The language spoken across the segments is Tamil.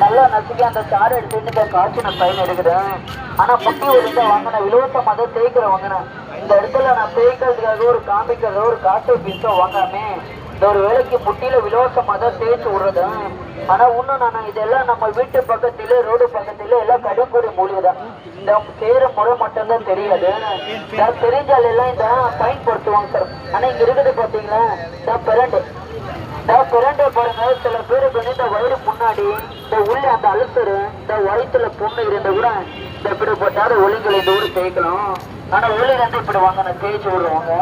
நல்லா நசுக்கி அந்த சாறு எடுத்துட்டு காய்ச்சின பயன் எடுக்குறேன். ஆனா முட்டி வலிதான் வாங்கின இலவசமா தான் தேய்க்கிற வாங்கினேன். இந்த இடத்துல நான் தேய்க்கிறதுக்காக ஒரு காமிக்கிறதோ ஒரு காட்டு பீஸோ வாங்காமே இந்த ஒரு வேலைக்கு முட்டியில இலவசமா தான் தேய்ச்சி விடுறது. ஆனா இன்னும் நான் இதெல்லாம் நம்ம வீட்டு பக்கத்திலே ரோடு பக்கத்திலே எல்லாம் கடுங்குடி மூலிகைதான். இந்த செய்யற முறை மட்டும்தான் தெரியாது. தெரிஞ்சால எல்லாம் இந்த பயன்படுத்துவாங்க சார். ஆனா இங்க இருக்குது பாத்தீங்களா இந்த பிரண்டு பாருங்க. சில பேருக்கு வந்து இந்த வயிறு முன்னாடி இந்த உள்ள அந்த அல்சரு இந்த வயிற்றுல புண்ணு இருந்த கூட இந்த இப்படி போட்டாரு ஒளிங்களை இந்த ஊர் தேய்க்கலாம். ஆனா ஒளி வந்து இப்படி வாங்க நான் தேய்ச்சி விடுவாங்க.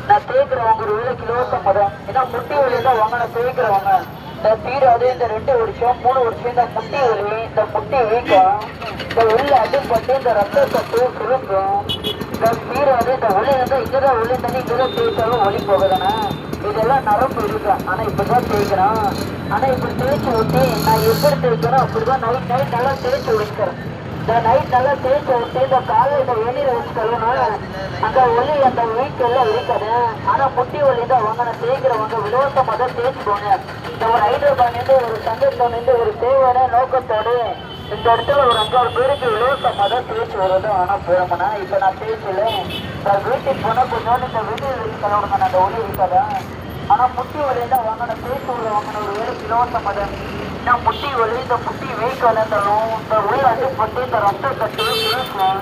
நான் தேய்க்கிறவங்க ஒரு வேலை கிலோசம் மதம். ஏன்னா முட்டி வலி தான் வாங்க நான் தேய்க்கிறவங்க இந்த தீராது. இந்த 2 வருஷம் 3 வருஷம் இந்த முட்டி வலி இந்த முட்டி வீக்கம் இந்த உள்ள அடிப்பட்டு இந்த ரத்த சத்து சுருக்கும் இந்த தீராது. இந்த ஒளி வந்து இங்கதான் ஒளி தண்ணி இங்கதான் தேய்ச்சாலும் ஒளி போகுதானே. இதெல்லாம் நரம்பு இருக்கு. ஆனா இப்படிதான் தேய்க்கிறேன். ஆனா இப்படி தேய்ச்சி ஊட்டி நான் எப்படி தேய்க்கிறேன் அப்படிதான் நைட் நல்லா தேய்ச்சி விடுக்கிறேன். இந்த நைட் நல்லா தேய்ச்சி விட்டு இந்த காலை இந்த வெந்நீரை வச்சு கழுவினாலும் அந்த ஒலி அந்த வீக்கெல்லாம் இருக்காது. ஆனா முட்டி ஒலி தான் வாங்க நான் தேய்க்கிறவங்க விலோசமா தான் தேய்ச்சிக்கோங்க. இந்த ஒரு ஹைதராபாத்லேருந்து ஒரு சங்கத்திலிருந்து ஒரு சேவையான நோக்கத்தோடு இந்த இடத்துல ஒரு 5-6 பேருக்கு விலோசமா தான் தேய்ச்சி வருது. ஆனா போகணும்னா இப்ப நான் தேய்ச்சல நான் வீட்டுக்கு போனா கொஞ்சோண்டு இந்த வெந்நீர் வச்சு கழுவுங்க அந்த ஒலி இருக்காதா. ஆனா முட்டி வலி தான் வாங்கின தேய்ச்சி உள்ள வாங்கின ஒரு வேறு இலவசம் அதை நான் முட்டி வலி இந்த முட்டி வெயிட் வளர்ந்தாலும் இந்த உள்ள அடிப்பட்டு இந்த ரத்த கட்டு இருக்கும்.